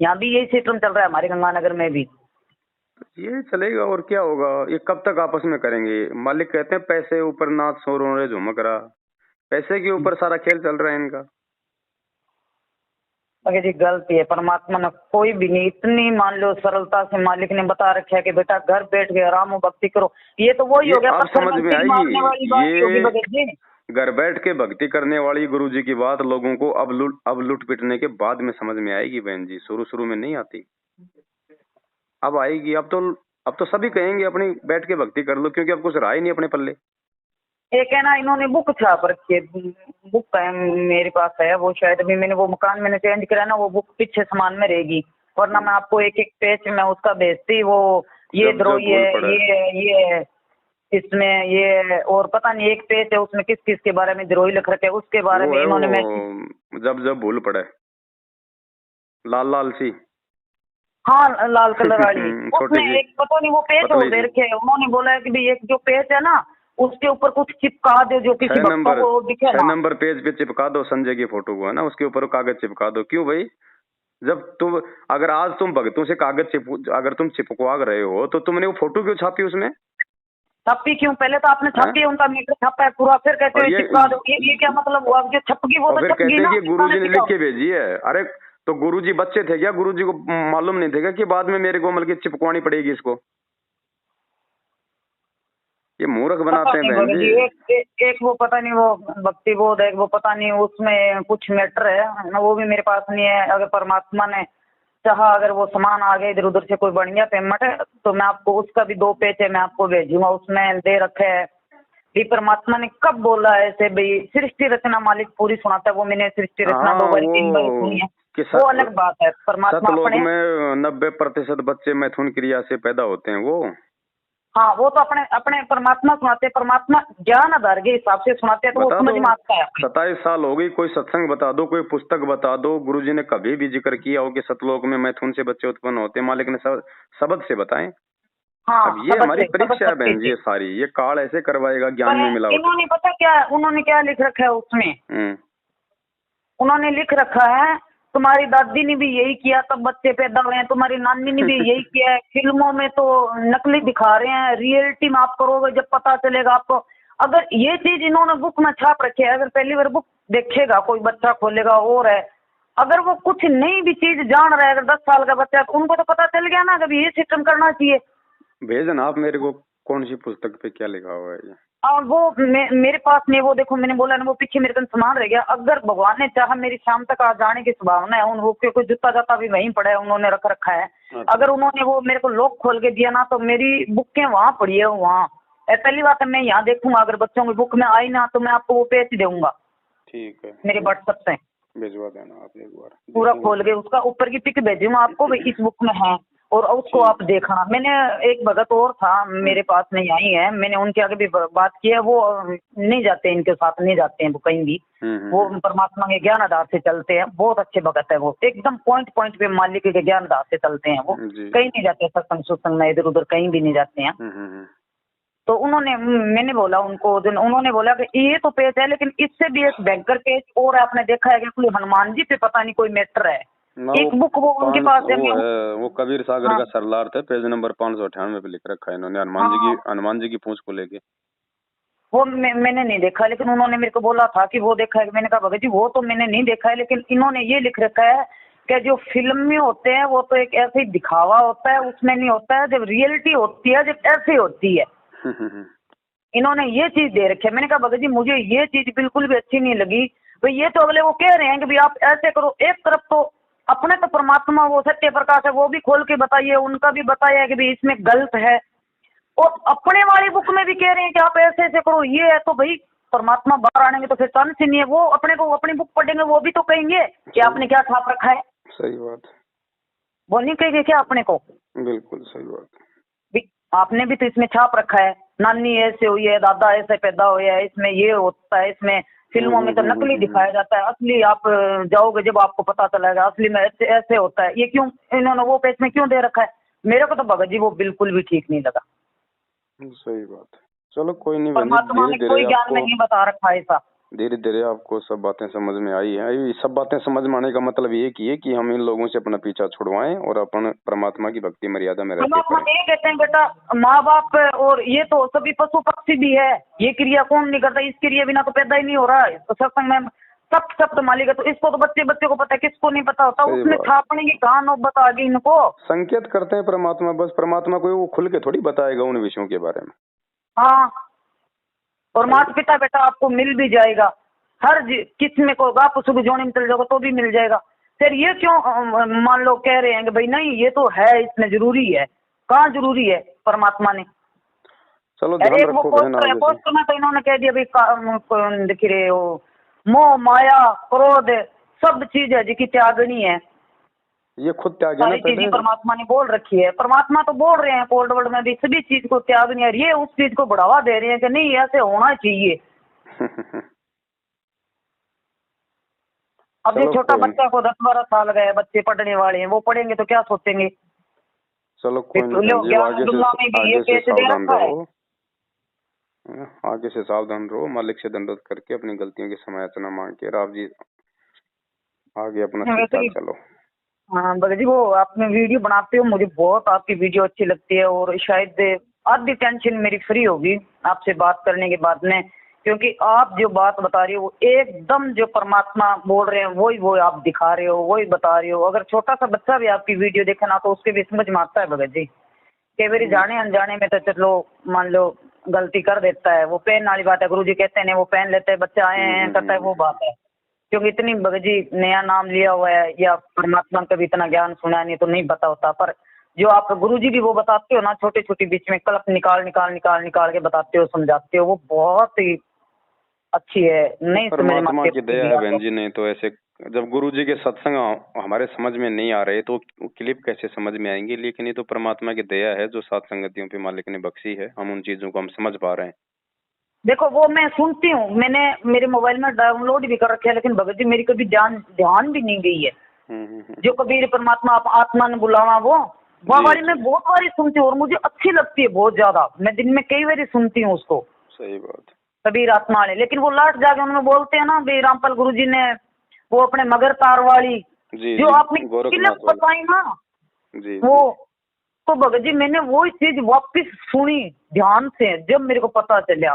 यहाँ भी यही सिस्टम चल रहा है हमारे गंगानगर में भी। ये चलेगा और क्या होगा, ये कब तक आपस में करेंगे। मालिक कहते हैं पैसे ऊपर नाच शोरों रे झुमक रहा, पैसे के ऊपर सारा खेल चल रहा है इनका। मगर जी गलती है, परमात्मा ने कोई भी नहीं, इतनी मान लो सरलता से मालिक ने बता रखा है कि बेटा घर बैठ के आराम हो भक्ति करो। ये तो वही हो गया, अब पत्थर समझ में में तीर मारने वाली बात ही होगी भगत जी। घर बैठ के भक्ति करने वाली गुरु जी की बात लोगों को अब लुट पिटने के बाद में समझ में आएगी बहन जी, शुरू शुरू में नहीं आती, अब आएगी। अब तो सभी कहेंगे अपनी बैठ के भक्ति कर लो, क्योंकि अब कुछ रहा ही नहीं अपने पल्ले। एक है ना, इन्होंने बुक छाप रखी है, बुक है मेरे पास है वो, शायद अभी मैंने वो मकान मैंने चेंज करा ना, वो बुक पीछे सामान में रहेगी, वरना मैं आपको एक एक पेज में उसका भेजती। वो ये द्रोही है, ये इसमें ये, और पता नहीं एक पेज है उसमें किस किस के बारे में द्रोही लिख रखे, उसके बारे में इन्होंने जब भूल पड़े लाल लाल सी, हाँ लाल कलर वाली उसमें एक पता नहीं वो पेज हो दे रखे, उन्होंने बोला है कि भाई एक जो पेज है ना उसके ऊपर कुछ चिपका दो जो किसी भक्तों को दिखे ना। 6 नंबर पेज पे चिपका दो संजय की फोटो को, है ना, उसके ऊपर कागज चिपका दो। क्यों भाई, जब तुम अगर आज तुम भक्तों से कागज अगर तुम चिपकवा रहे हो तो तुमने वो फोटो क्यों छापी उसमें? छापी क्यों? पहले तो आपने छापी है, उनका मीटर छापा है पूरा, फिर कहते हैं चिपका दो। ये क्या मतलब हुआ? जो छपकी वो तो छपकी ना, गुरुजी ने लिख के भेजी है। अरे तो गुरुजी बच्चे थे क्या? गुरुजी को मालूम नहीं था कि बाद में मेरे को मतलब चिपकवानी पड़ेगी इसको? ये मूर्ख बनाते हैं बहन जी। एक वो पता नहीं वो भक्ति बोध है, वो पता नहीं उसमें कुछ मैटर है ना, वो भी मेरे पास नहीं है। अगर परमात्मा ने चाहा, अगर वो सामान आ गया इधर उधर से कोई बढ़ गया पेमेंट है तो मैं आपको उसका भी 2 पेज है, मैं आपको भेजूंगा, उसमें दे रखे है कि परमात्मा ने कब बोला है ऐसे। भाई सृष्टि रचना मालिक पूरी सुनाता है, वो मैंने सृष्टि रचना 2 बार 3 बार सुनी है, वो अलग बात है। परमात्मा अपने में 90% बच्चे मैथुन क्रिया से पैदा होते हैं वो, हाँ वो तो अपने परमात्मा सुनाते हैं, परमात्मा ज्ञान आधार के हिसाब से सुनाते हैं, तो वो समझ में आता है। 27 साल हो गई, कोई सत्संग बता दो, कोई पुस्तक बता दो, गुरुजी ने कभी भी जिक्र किया हो कि सतलोक में मैथुन से बच्चे उत्पन्न होते हैं? मालिक ने शब्द से बताएं। हाँ, अब ये हमारी परीक्षा है बहन जी, ये सारी ये काल ऐसे करवाएगा ज्ञान में मिलावट। इन्होंने पता क्या उन्होंने क्या लिख रखा है उसमें? उन्होंने लिख रखा है तुम्हारी दादी ने भी यही किया तब बच्चे पैदा हुए हैं, तुम्हारी नानी ने भी यही किया है। फिल्मों में तो नकली दिखा रहे हैं, रियलिटी में आप करोगे जब पता चलेगा आपको। अगर ये चीज इन्होंने बुक में छाप रखी है, अगर पहली बार बुक देखेगा कोई बच्चा खोलेगा और है, अगर वो कुछ नई भी चीज जान रहा है, अगर 10 साल का बच्चा है तो उनको तो पता चल गया ना कभी ये सिस्टम करना चाहिए। भेजना आप मेरे को कौन सी पुस्तक पे क्या लिखा हुआ है? वो मेरे पास नहीं, वो देखो मैंने बोला ना वो पीछे मेरे पास सामान रह गया। अगर भगवान ने चाहा मेरी शाम तक आ जाने की संभावना है, उन वो कोई जूता जाता भी वहीं पड़ा है, उन्होंने रख रखा है। अगर उन्होंने वो मेरे को लॉक खोल के दिया ना तो मेरी बुकें वहाँ पड़ी है, वहाँ पहली बात है मैं यहाँ देखूंगा, अगर बच्चों की बुक में आई ना तो मैं आपको वो पेज दूंगा। ठीक है, मेरे व्हाट्सएप से भिजवा देना आप एक बार, पूरा खोल के उसका ऊपर की पिक भेजूंगा आपको, इस बुक में है और उसको आप देखना। मैंने एक भगत और था मेरे पास में आई है, मैंने उनके आगे भी बात की है, वो नहीं जाते इनके साथ, नहीं जाते हैं वो कहीं भी, वो परमात्मा के ज्ञान आधार से चलते हैं, बहुत अच्छे भगत है वो, एकदम पॉइंट पॉइंट पे मालिक के ज्ञान आधार से चलते हैं वो, कहीं नहीं जाते सत्संग सुत्संग में इधर उधर कहीं भी नहीं जाते हैं। तो उन्होंने मैंने बोला उनको, उन्होंने बोला कि ये तो पेज है लेकिन इससे भी एक बैंकर पेज और आपने देखा है कि कोई हनुमान जी पे पता नहीं कोई मैटर है, एक बुक वो उनके पास है, वो कबीर सागर का सरलार्थ है, पेज नंबर 598 पे लिख रखा है इन्होंने, हनुमान जी की पूंछ को लेके। वो मैंने नहीं देखा, लेकिन उन्होंने मेरे को बोला था कि वो देखा है। मैंने कहा भगत जी वो तो मैंने नहीं देखा है, लेकिन इन्होंने ये लिख रखा है कि जो फिल्म में होते हैं वो तो एक ऐसे ही दिखावा होता है, उसमें नहीं होता है, जब रियलिटी होती है जब ऐसे होती है। इन्होंने ये चीज दे रखी है। मैंने कहा भगत जी मुझे ये चीज बिल्कुल भी अच्छी नहीं लगी। भाई ये तो अगले वो कह रहे हैं कि भाई आप ऐसे करो, एक तरफ तो अपने तो परमात्मा वो सत्य प्रकाश है, वो भी खोल के बताइए, उनका भी बताइए कि भाई इसमें गलत है, और अपने वाली बुक में भी कह रहे हैं कि आप ऐसे ऐसे करो, ये है। तो भाई परमात्मा बाहर आनेंगे तो फिर चांस ही नहीं है, वो अपने को अपनी बुक पढ़ेंगे वो भी तो कहेंगे कि आपने क्या छाप रखा है। सही बात, वो नहीं कहेंगे क्या अपने को? बिल्कुल सही बात, आपने भी तो इसमें छाप रखा है, नानी ऐसे हुई है, दादा ऐसे पैदा हुआ है, इसमें ये होता है, इसमें फिल्मों में तो नकली दिखाया जाता है, असली आप जाओगे जब आपको पता चलेगा असली में ऐसे ऐसे होता है। ये क्यों इन्होंने वो पेज में क्यों दे रखा है? मेरे को तो भगत जी वो बिल्कुल भी ठीक नहीं लगा। सही बात, चलो कोई नहीं, परमात्मा ने कोई ज्ञान में नहीं बता रखा है ऐसा। धीरे धीरे आपको सब बातें समझ में आई है। सब बातें समझ में आने का मतलब ये कि हम इन लोगों से अपना पीछा छुड़वाएं और अपन परमात्मा की भक्ति मर्यादा में रहते परमात्मा ये कहते हैं बेटा माँ बाप और ये तो सभी पशु पक्षी भी है, ये क्रिया कौन नहीं करता, इस क्रिया बिना तो पैदा ही नहीं हो रहा है। तो सत्संग में सब सब तो मालिक है, तो इसको तो बच्चे को पता है, किसको नहीं पता होता। सही उसमें बात। छापने की कहाँ नौबत आ गई इनको। संकेत करते हैं परमात्मा, बस परमात्मा को वो खुल के थोड़ी बताएगा उन विषयों के बारे में। हाँ, और माता पिता बेटा आपको मिल भी जाएगा, हर किस्म को आप सुबह जोड़े में चल जाओगे तो भी मिल जाएगा। फिर ये क्यों मान लो कह रहे हैं कि भाई नहीं ये तो है, इसमें जरूरी है। कहाँ जरूरी है परमात्मा ने? चलो ध्यान एक वो रखो बहन आगे से। पोस्टर में तो इन्होंने कह दिया भाई दिख रहे हो, मोह माया क्रोध सब चीज है जिसकी त्यागनी है। ये खुद त्यागे ना सारी चीजें पहले। परमात्मा ने बोल रखी है। परमात्मा तो बोल रहे हैं कोड वर्ड में भी सभी चीज को त्यागनी है, ये उस चीज को बढ़ावा दे रहे हैं कि नहीं ऐसे होना चाहिए। अब ये चलो छोटा कोई नहीं। बच्चा को 10-12 साल गए, बच्चे पढ़ने वाले हैं, वो पढ़ेंगे तो क्या सोचेंगे? चलो कोई नहीं बहन जी, आगे से सावधान रहो। आगे से सावधान रहो, मालिक से दंडवत करके अपनी गलतियों की समायाचना मांग के, और आप जी आगे अपना ठीक ठाक चलो। हाँ भगत जी, वो आपने वीडियो बनाते हो, मुझे बहुत आपकी वीडियो अच्छी लगती है, और शायद आधी टेंशन मेरी फ्री होगी आपसे बात करने के बाद में, क्योंकि आप जो बात बता रही हो वो एकदम जो परमात्मा बोल रहे हैं वही वो आप दिखा रहे हो, वही बता रहे हो। अगर छोटा सा बच्चा भी आपकी वीडियो देखे ना तो उसके भी समझ में आता है भगत जी। कई बार जाने अनजाने में तो चलो मान लो गलती कर देता है, वो पेन वाली बात है, गुरुजी कहते हैं वो पेन लेते हैं, बच्चा आए हैं करता है, वो बात है। क्योंकि इतनी भगत जी नया नाम लिया हुआ है या परमात्मा का भी इतना ज्ञान सुना नहीं तो नहीं पता होता, पर जो आप गुरुजी भी वो बताते हो ना, छोटी छोटी बीच में कल्प निकाल निकाल निकाल निकाल के बताते हो, समझाते हो, वो बहुत ही अच्छी है। नहीं परमात्मा की दया है बहन जी। नहीं तो ऐसे जब गुरु जी के सत्संग हमारे समझ में नहीं आ रहे तो क्लिप कैसे समझ में आएंगे? लेकिन ये तो परमात्मा की दया है जो सात संगतियों पे मालिक ने बख्शी है, हम उन चीजों को हम समझ पा रहे हैं। देखो वो मैं सुनती हूँ, मैंने मेरे मोबाइल में डाउनलोड भी कर रखे है, लेकिन भगत जी मेरी कभी ध्यान भी नहीं गई है। जो कबीर परमात्मा आत्मा ने बुलावा वो वाली मैं बहुत बारी सुनती हूँ और मुझे अच्छी लगती है बहुत ज्यादा। मैं दिन में कई बारी सुनती हूँ उसको। सही बात। कबीर आत्मा वाले, लेकिन वो लाट जाके उन्होंने बोलते हैं ना भाई रामपाल गुरुजी ने वो अपने मगर तार वाली जो आपने क्लिप बताई ना जी, वो तो भगत जी मैंने वो चीज वापस सुनी ध्यान से जब मेरे को पता चला।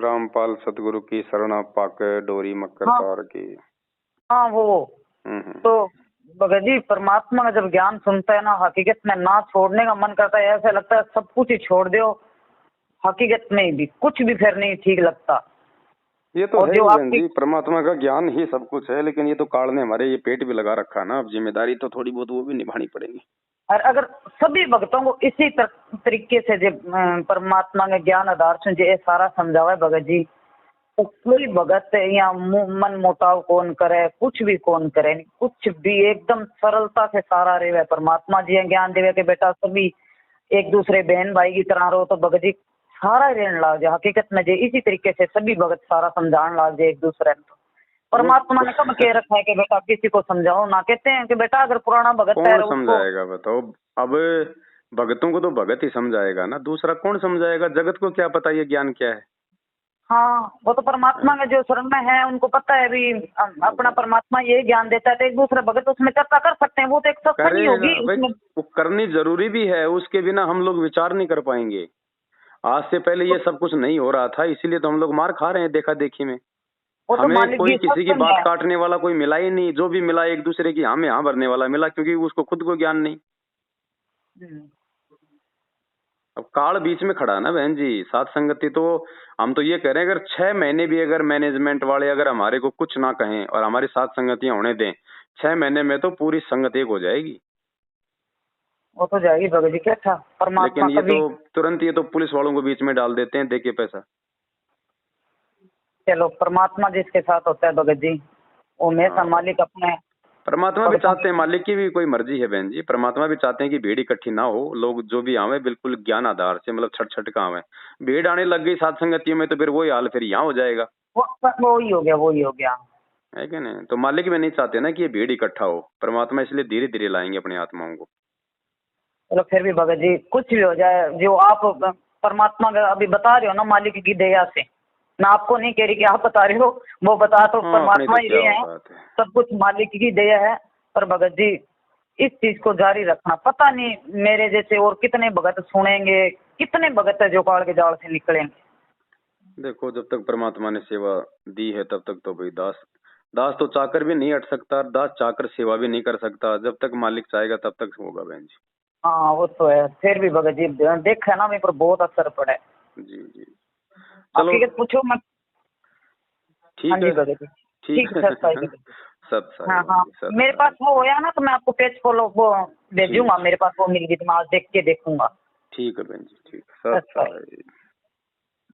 रामपाल सतगुरु की शरण पाके डोरी मकर तार की। हाँ वो तो भगत जी परमात्मा का जब ज्ञान सुनता है ना, हकीकत में ना छोड़ने का मन करता है, ऐसा लगता है सब कुछ ही छोड़ दो, हकीकत में भी कुछ भी फिर नहीं ठीक लगता। ये तो है बहन जी, परमात्मा का ज्ञान ही सब कुछ है, लेकिन ये तो काल ने हमारे ये पेट भी लगा रखा है ना, अब जिम्मेदारी तो थोड़ी बहुत वो भी निभानी पड़ेगी। और अगर सभी भक्तों को इसी तरीके से जब परमात्मा के ज्ञान आधार से ये सारा समझावा है भगत जी, तो कोई भगत या मन मोटाव कौन करे, कुछ भी कौन करे, कुछ भी एकदम सरलता से सारा रहे। परमात्मा जी ज्ञान देवे के बेटा सभी एक दूसरे बहन भाई की तरह रहो, तो भगत जी सारा रहने लग जाए। हकीकत में जे इसी तरीके से सभी भगत सारा समझाने लग जाए एक दूसरे को। परमात्मा ने कब कह रखा है कि बेटा किसी को समझाओ ना, कहते हैं कि बेटा अगर पुराना भगत है कौन समझाएगा बताओ? अब भगतों को तो भगत ही समझाएगा ना, दूसरा कौन समझाएगा? जगत को क्या पता ये ज्ञान क्या है? हाँ वो तो परमात्मा के जो शरण में है उनको पता है भी अपना परमात्मा ये ज्ञान देता है, तो एक दूसरे भगत उसमें चर्चा कर सकते हैं। वो तो एक सत्संग ही होगी, वो करनी जरूरी भी है, उसके बिना हम लोग विचार नहीं कर पाएंगे। आज से पहले ये सब कुछ नहीं हो रहा था, इसीलिए तो हम लोग मार खा रहे हैं देखा देखी में। हमें कोई किसी की बात काटने वाला कोई मिला ही नहीं, जो भी मिला एक दूसरे की हाँ में हाँ भरने वाला मिला, क्योंकि उसको खुद को ज्ञान नहीं। अब काल बीच में खड़ा ना बहन जी। सात संगति तो हम तो ये कह रहे हैं, अगर 6 महीने भी अगर मैनेजमेंट वाले अगर हमारे को कुछ ना कहें और हमारी सात संगतियां होने दें, 6 महीने में तो पूरी संगत एक हो जाएगी। वो तो जाएगी भगत जी, क्या था परमात्मा। लेकिन ये तो तुरंत ये तो पुलिस वालों को बीच में डाल देते हैं, देखिए पैसा। चलो परमात्मा जिसके साथ होता है भगत जी वो हमेशा मालिक अपने। परमात्मा भी चाहते हैं, मालिक की भी कोई मर्जी है बहन जी, परमात्मा भी चाहते हैं कि भीड़ इकट्ठी ना हो, लोग जो भी आवे बिल्कुल ज्ञान आधार से, मतलब छट छट का आवे। भीड़ आने लग गई सात संगतियों में तो फिर वही हाल फिर यहाँ हो जाएगा। वो ही हो गया है कि नहीं? तो मालिक भी नहीं चाहते ना कि ये भीड़ इकट्ठा हो, परमात्मा इसलिए धीरे धीरे लाएंगे अपनी आत्माओं को। चलो फिर भी भगत जी कुछ भी हो जाए, जो आप परमात्मा का अभी बता रहे हो ना मालिक की दया से, मैं आपको नहीं कह रही कि आप बता रहे हो, वो बता तो परमात्मा ही रहे हैं, सब कुछ मालिक की दया है। पर भगत जी इस चीज को जारी रखना, पता नहीं मेरे जैसे और कितने भगत सुनेंगे, कितने भगत है जो काल के जाल से निकलेंगे। देखो जब तक परमात्मा ने सेवा दी है तब तक तो भाई दास दास तो चाकर भी नहीं हट सकता, दास चाकर सेवा भी नहीं कर सकता। जब तक मालिक चाहेगा तब तक होगा बहन जी। हाँ वो तो है। फिर भी भगत जी देखा ना मेरे पर बहुत असर पड़ा है। जी जी चलो हकीकत पूछो मत। ठीक हाँ है। जी भगत जी ठीक ठीक है सर है। सब साई हाँ बहन हाँ जी, सब मेरे पास साई। वो होया ना तो मैं आपको पेज फॉलो वो भेजूंगा। ठीक मेरे पास वो मिल गई तो मैं आज देख के देखूंगा। ठीक है बहन जी, ठीक, सब सर साई।